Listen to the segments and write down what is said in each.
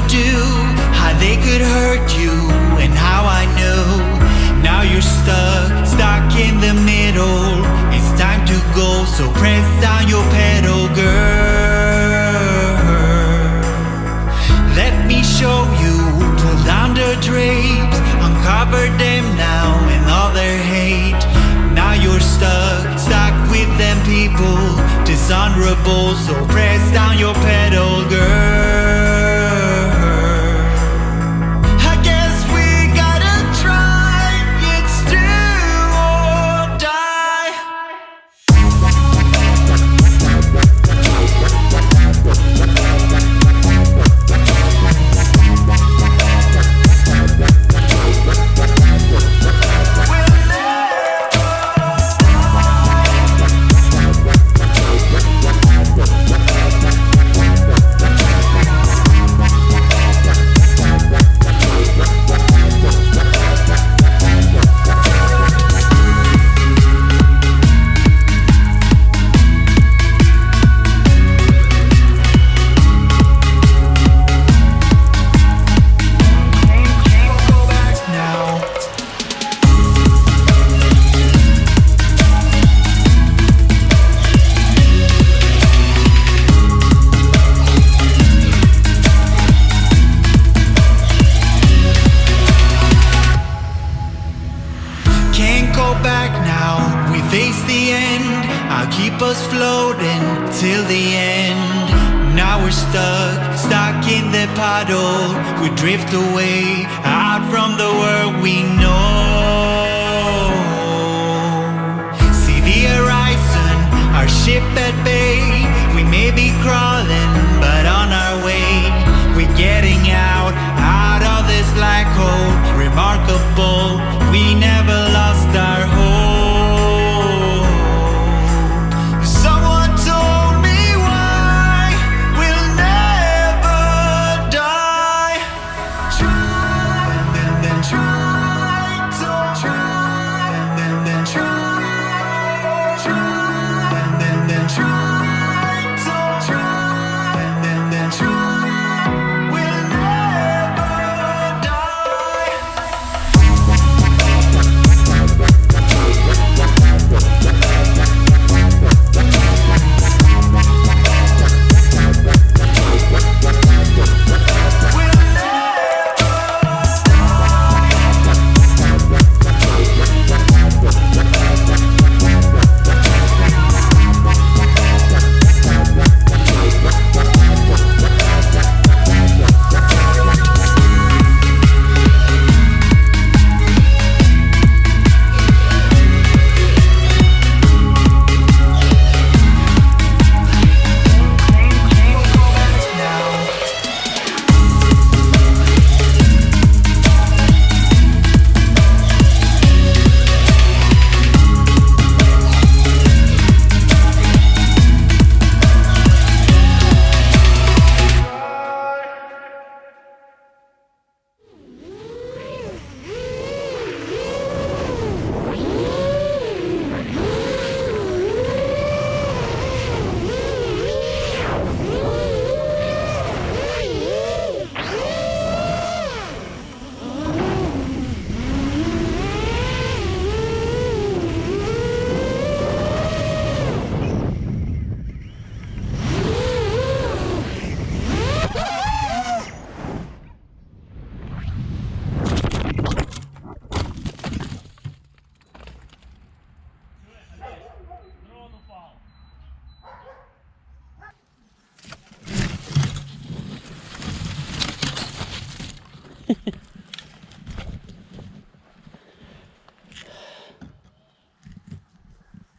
do, how they could hurt you, and how I know. Now you're stuck in the middle. It's time to go, so press down your pedal, girl. Let me show you, pull down the drapes, uncover them now and all their hate. Now you're stuck with them people, dishonorable, so press down your pedal, girl. I guess we gotta try, it's do or die. Face the end, I'll keep us floating till the end. Now we're stuck in the puddle. We drift away out from the world we know. See the horizon, our ship at bay. We may be crawling, but on our way. We're getting out of this black hole. Remarkable, we never lost our hope.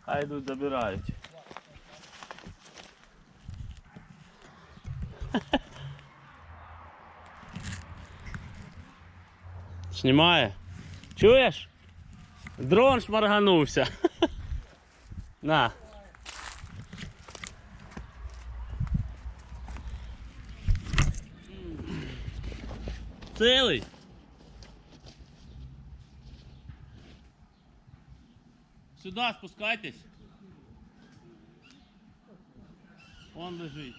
Хай йдуть, забирають. Знімає? Чуєш? Дрон шмарганувся. На. Цілий? Сюди спускайтесь. Он лежить.